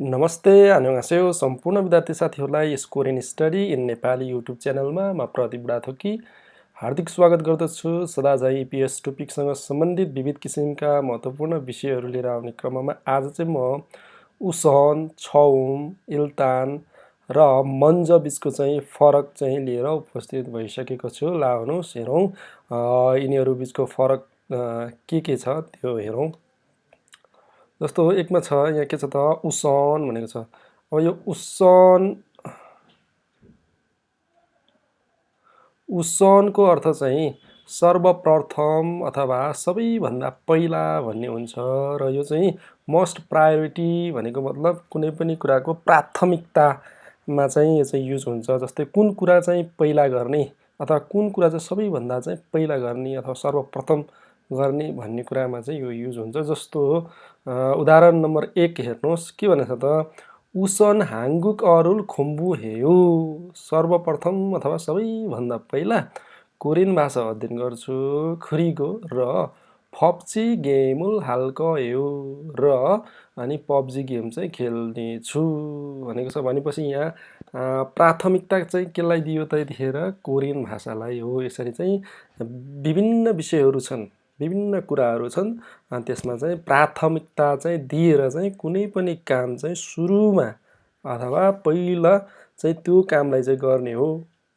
नमस्ते, 안녕하세요 सम्पूर्ण विद्यार्थी साथीहरूलाई score in study in Nepali YouTube च्यानलमा म प्रदीप बुढाथोकी हार्दिक स्वागत गर्दछु। सदाझै इपिएस टपिकसँग सम्बन्धित विविध किसिमका महत्त्वपूर्ण विषयहरू लिएर आउने क्रममा आज चाहिँ म उसन, छौम, इल्तान र मञ्ज बिचको चाहिँ फरक चाहिँ लिएर उपस्थित भइसकेको छु। ला हुनुहोस् हेरौँ यिनीहरू बिचको फरक के छ त्यो हेरौँ। जस्तो एकमा छ यहाँ के छ त उसन भनेको छ। अब यो उसनको अर्थ चाहिँ सर्वप्रथम अथवा सबैभन्दा पहिला भन्ने हुन्छ र यो चाहिँ मोस्ट प्रायोरिटी भनेको मतलब कुनै पनि कुराको प्राथमिकतामा चाहिँ यो चाहिँ युज हुन्छ। जस्तै कुन कुरा चाहिँ पहिला गर्ने अथवा कुन कुरा चाहिँ सबैभन्दा चाहिँ पहिला गर्ने अथवा सर्वप्रथम गर्ने भन्ने कुरामा चाहिँ यो युज हुन्छ। जस्तो उदाहरण नम्बर 1 हेर्नुहोस् के भनेछ त उसन हाङ्गुक अरुल खुम्बु हेयो। सर्वप्रथम अथवा सबैभन्दा पहिला कोरियन भाषा अध्ययन गर्छु खुरीगो र फप्ची गेमुल हाल्क हेयो र अनि पब्जी गेम चाहिँ खेल्ने छु भनेको छ। भनेपछि यहाँ प्राथमिकता चाहिँ केलाई दियो त यतिखेर कोरियन भाषालाई हो। यसरी चाहिँ विभिन्न विषयहरू छन्, विभिन्न कुराहरू छन् त्यसमा चाहिँ प्राथमिकता चाहिँ दिएर चाहिँ कुनै पनि काम चाहिँ सुरुमा अथवा पहिला चाहिँ त्यो कामलाई चाहिँ गर्ने हो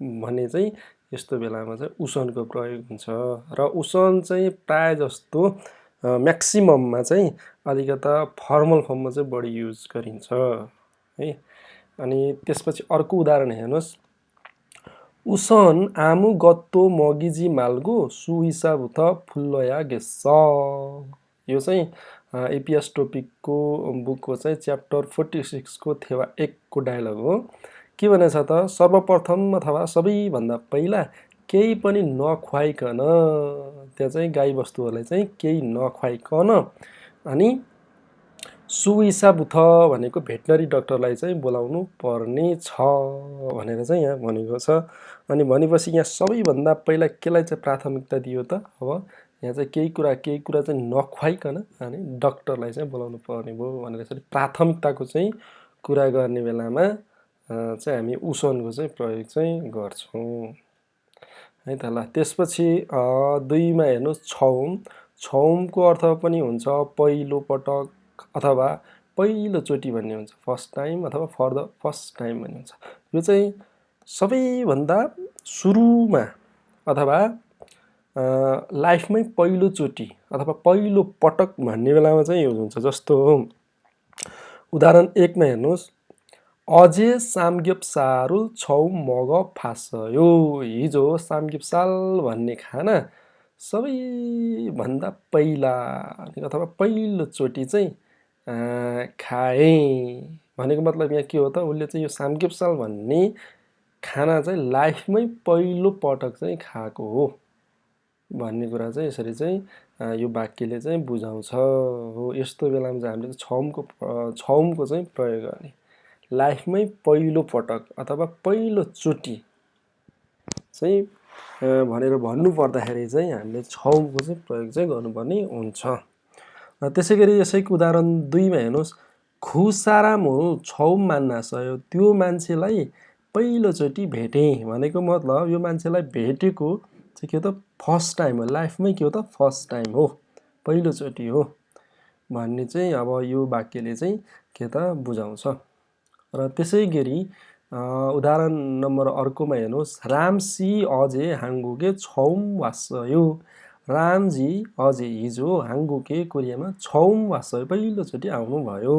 भन्ने चाहिँ यस्तो बेलामा चाहिँ उसनको प्रयोग हुन्छ। र उसन चाहिँ प्राय जस्तो म्याक्सिमममा चाहिँ अलिकता फर्मल फर्ममा चाहिँ बढी युज गरिन्छ है। अनि त्यसपछि अर्को उदाहरण हेर्नुहोस् उसन आमु गत्तो मगिजी माल्गो सुहिसाब फुल्लया गेस्स। यो चाहिँ एपिएस टपिकको बुकको चाहिँ च्याप्टर 46 को थेवा 1 को डायलग हो। के भनेछ त सर्वप्रथम अथवा सबैभन्दा पहिला केही पनि नखुवाइकन त्यहाँ चाहिँ गाईबस्तुहरूलाई चाहिँ केही नखुवाइकन अनि सुइसा बुथ भनेको भेटनरी डाक्टरलाई चाहिँ बोलाउनु पर्ने छ भनेर चाहिँ यहाँ भनेको छ। अनि भनेपछि यहाँ सबैभन्दा पहिला केलाई चाहिँ प्राथमिकता दियो त अब यहाँ चाहिँ केही कुरा चाहिँ नखुवाइकन अनि डाक्टरलाई चाहिँ बोलाउनु पर्ने भयो भनेर यसरी प्राथमिकताको चाहिँ कुरा गर्ने बेलामा चाहिँ हामी उसनको चाहिँ प्रयोग चाहिँ गर्छौँ है त। ल त्यसपछि 2 मा हेर्नुहोस् छौम। छौमको अर्थ पनि हुन्छ पहिलो पटक अथवा पहिलोचोटि भन्ने हुन्छ, फर्स्ट टाइम अथवा फर द फर्स्ट टाइम भन्ने हुन्छ। यो चाहिँ सबैभन्दा सुरुमा अथवा लाइफमै पहिलोचोटि अथवा पहिलो पटक भन्ने बेलामा चाहिँ युज हुन्छ। जस्तो उदाहरण 1 मा हेर्नुहोस् अझे सामग्यपसारुल छौ मग फासयो। हिजो सामग्यपसाल भन्ने खाना सबैभन्दा पहिला अथवा पहिलोचोटि चाहिँ खाएँ भनेको मतलब यहाँ के हो त उसले चाहिँ यो सामग्यपसाल भन्ने खाना चाहिँ लाइफमै पहिलो पटक चाहिँ खाएको हो भन्ने कुरा चाहिँ यसरी चाहिँ यो वाक्यले चाहिँ बुझाउँछ हो। यस्तो बेलामा चाहिँ हामीले छौमको चाहिँ प्रयोग गर्ने लाइफमै पहिलो पटक अथवा पहिलोचोटि चाहिँ भनेर भन्नु पर्दाखेरि चाहिँ हामीले छौमको चाहिँ प्रयोग चाहिँ गर्नुपर्ने हुन्छ। त्यसै गरी यसैको उदाहरण 2 मा हेर्नुहोस् खुसारामो छौम मान्ना सयो। त्यो मान्छेलाई पहिलोचोटि भेटेँ भनेको मतलब यो मान्छेलाई भेटेको चाहिँ के हो त फर्स्ट टाइम हो, लाइफमै के हो त फर्स्ट टाइम हो, पहिलोचोटि हो भन्ने चाहिँ अब यो वाक्यले चाहिँ के त बुझाउँछ। र त्यसै गरी उदाहरण नम्बर अर्कोमा हेर्नुहोस् रामसी अझे हाङ्गुके छौम वासयो। रामजी अझै हिजो हाङ्गुके कोरियामा छौम वासयो पहिलोचोटि आउनुभयो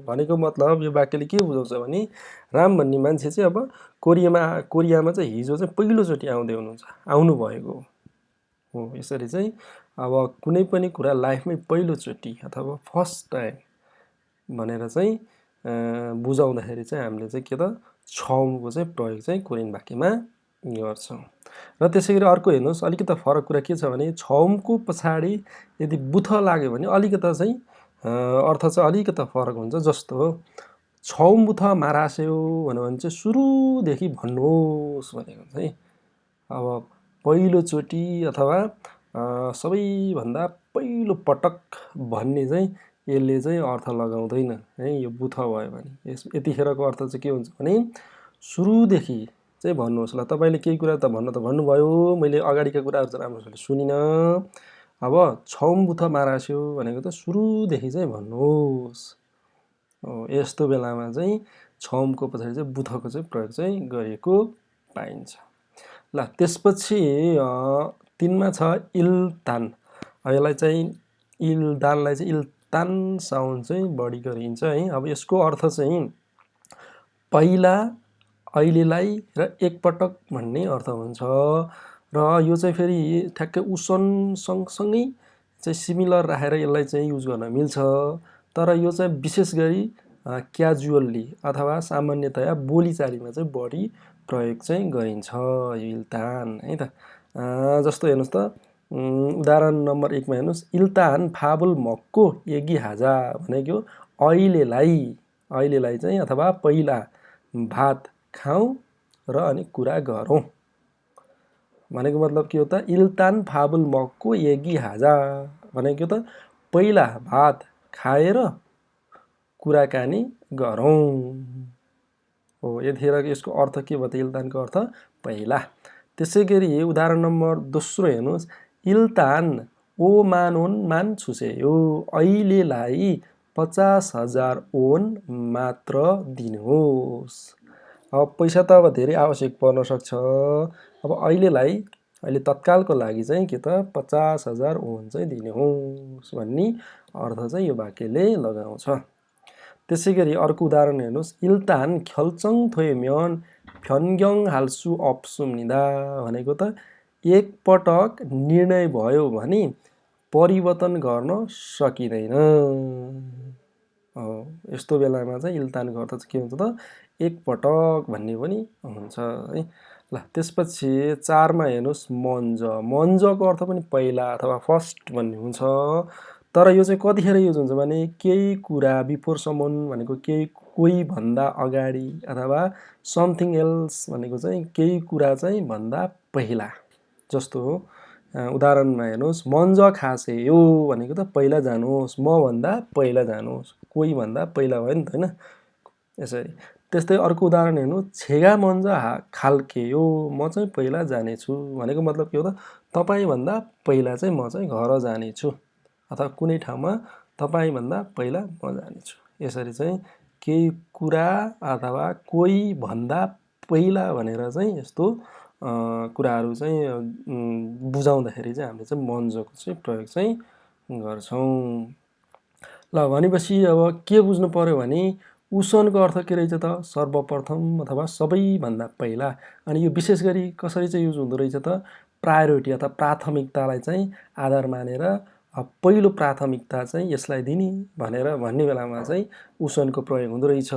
भनेको मतलब यो वाक्यले के बुझाउँछ भने राम भन्ने मान्छे चाहिँ अब कोरियामा चाहिँ हिजो चाहिँ पहिलोचोटि आउँदै हुनुहुन्छ, आउनुभएको हो। यसरी चाहिँ अब कुनै पनि कुरा लाइफमै पहिलोचोटि अथवा फर्स्ट टाइम भनेर चाहिँ बुझाउँदाखेरि चाहिँ हामीले चाहिँ के त छौमको चाहिँ प्रयोग चाहिँ कोरियन वाक्यमा गर्छौँ। र त्यसै गरी अर्को हेर्नुहोस् अलिकता फरक कुरा के छ भने छौमको पछाडि यदि बुथ लाग्यो भने अलिकता चाहिँ अर्थ चाहिँ अलिकता फरक हुन्छ। जस्तो छौम बुथ मारास्यो भन्यो भने चाहिँ सुरुदेखि भन्नुहोस् भनेको चाहिँ अब पहिलोचोटि अथवा सबैभन्दा पहिलो पटक भन्ने चाहिँ यसले चाहिँ अर्थ लगाउँदैन है, यो बुथ भयो भने। यतिखेरको अर्थ चाहिँ के हुन्छ भने सुरुदेखि चाहिँ भन्नुहोस्। ल तपाईँले केही कुरा त भन्नुभयो, मैले अगाडिका कुराहरू चाहिँ राम्रोसँग सुनिनँ, अब छौम बुथ मारास्यो भनेको त सुरुदेखि चाहिँ भन्नुहोस्। यस्तो बेलामा चाहिँ छौमको पछाडि चाहिँ बुथको चाहिँ प्रयोग चाहिँ गरिएको पाइन्छ। ल त्यसपछि 3 मा छ इल्तान। यसलाई चाहिँ इल्दानलाई चाहिँ इल्तान साउन्ड चाहिँ बढी गरिन्छ है। अब यसको अर्थ चाहिँ पहिला, अहिलेलाई र एकपटक भन्ने अर्थ हुन्छ। र यो चाहिँ फेरि ठ्याक्कै उसन सँगसँगै चाहिँ सिमिलर राखेर यसलाई चाहिँ युज गर्न मिल्छ। तर यो चाहिँ विशेष गरी क्याजुअल्ली अथवा सामान्यतया बोलीचालीमा चाहिँ बढी प्रयोग चाहिँ गरिन्छ यो इल्तान है त। जस्तो हेर्नुहोस् त, उदाहरण नम्बर 1 मा हेर्नुहोस्, इल्तान फाबुल मक्को एगी हाजा भनेको अहिलेलाई चाहिँ अथवा पहिला भात खाउँ र अनि कुरा गरौँ भनेको मतलब के हो त, इल्तान फाबुल मक्को एगी हाजा भनेको त पहिला भात खाएर कुराकानी गरौँ हो। यतिखेर यसको अर्थ के भयो त, इल्तानको अर्थ पहिला। त्यसै गरी उदाहरण नम्बर 2 हेर्नुहोस्, इल्तान ओ मानोन मान छुसेयो, अहिलेलाई 50,000 ओन मात्र दिनुहोस्। अब पैसा त अब धेरै आवश्यक पर्न सक्छ। अब अहिले तत्कालको लागि चाहिँ के त 50,000 ओन चाहिँ दिनुहोस् भन्ने अर्थ चाहिँ यो वाक्यले लगाउँछ। त्यसै गरी अर्को उदाहरण हेर्नुहोस्, इल्तान ख्यल्चङ थोयम्यन फ्यन्ग्यङ हाल्सु अप्सुम्निदा भनेको त एकपटक निर्णय भयो भने परिवर्तन गर्न सकिँदैन। यस्तो बेलामा चाहिँ इल्तानको अर्थ चाहिँ के हुन्छ त, एकपटक भन्ने पनि हुन्छ है। ल त्यसपछि 4 मा हेर्नुहोस्, मन्जको अर्थ पनि पहिला अथवा फर्स्ट भन्ने हुन्छ। तर यो चाहिँ कतिखेर युज हुन्छ भने केही कुरा बिफोर समन भनेको कोही भन्दा अगाडि अथवा समथिङ एल्स भनेको चाहिँ केही कुरा चाहिँ भन्दा पहिला। जस्तो उदाहरणमा हेर्नुहोस्, मन्ज खासे यो भनेको त पहिला जानुहोस्, म भन्दा पहिला जानुहोस्, कोही भन्दा पहिला भयो नि त होइन, यसरी। त्यस्तै अर्को उदाहरण हेर्नु, छेगा मन्ज खाल्के यो, म चाहिँ पहिला जानेछु भनेको मतलब के हो त, तपाईँभन्दा पहिला चाहिँ म चाहिँ घर जानेछु अथवा कुनै ठाउँमा तपाईँभन्दा पहिला म जानेछु। यसरी चाहिँ केही कुरा अथवा कोही भन्दा पहिला भनेर चाहिँ यस्तो कुराहरू चाहिँ बुझाउँदाखेरि चाहिँ हामीले चाहिँ मन्जको चाहिँ प्रयोग चाहिँ गर्छौँ। ल भनेपछि अब के बुझ्नु पर्यो भने उषनको अर्थ के रहेछ त, सर्वप्रथम अथवा सबैभन्दा पहिला। अनि यो विशेष गरी कसरी चाहिँ युज हुँदो रहेछ त, प्रायोरिटी अथवा प्राथमिकतालाई चाहिँ आधार मानेर पहिलो प्राथमिकता चाहिँ यसलाई दिने भनेर भन्ने बेलामा चाहिँ उषनको प्रयोग हुँदो रहेछ।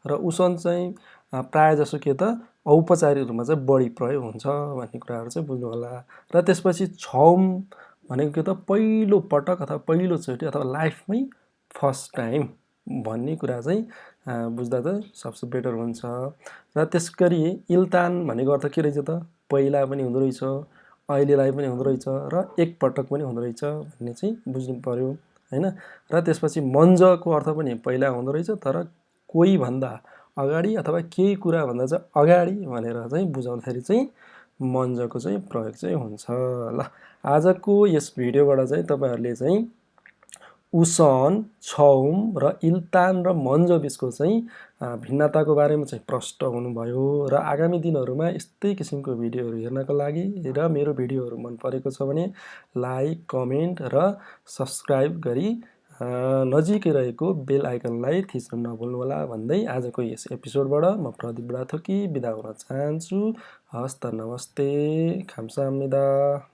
र उषन चाहिँ प्रायः जसो के त औपचारिक रूपमा चाहिँ बढी प्रयोग हुन्छ भन्ने कुराहरू चाहिँ बुझ्नु होला। र त्यसपछि छौम भनेको के त, पहिलो पटक अथवा पहिलोचोटि अथवा लाइफमै फर्स्ट टाइम भन्ने कुरा चाहिँ बुझ्दा त सबसे बेटर हुन्छ। र त्यस गरी इल्तान भनेको अर्थ के रहेछ त, पहिला पनि हुँदो रहेछ, अहिलेलाई पनि हुँदो रहेछ र एकपटक पनि हुँदो रहेछ भन्ने चाहिँ बुझ्नु पर्यो होइन। र त्यसपछि मन्जको अर्थ पनि पहिला हुँदो रहेछ, तर कोही भन्दा अगाडि अथवा केही कुरा भन्दा चाहिँ अगाडि भनेर चाहिँ बुझाउँदाखेरि चाहिँ मन्जको चाहिँ प्रयोग चाहिँ हुन्छ। ल आजको यस भिडियोबाट चाहिँ तपाईँहरूले चाहिँ उसन, छौम र इल्तान र मन्ज बिचको चाहिँ भिन्नताको बारेमा चाहिँ प्रष्ट हुनुभयो। र आगामी दिनहरूमा यस्तै किसिमको भिडियोहरू हेर्नको लागि र मेरो भिडियोहरू मन परेको छ भने लाइक, कमेन्ट र सब्सक्राइब गरी नजिकै रहेको बेल आइकनलाई थिच्न नभुल्नुहोला भन्दै आजको यस एपिसोडबाट म प्रदीप राथोकी बिदा हुन चाहन्छु। हस्त नमस्ते, 감사합니다।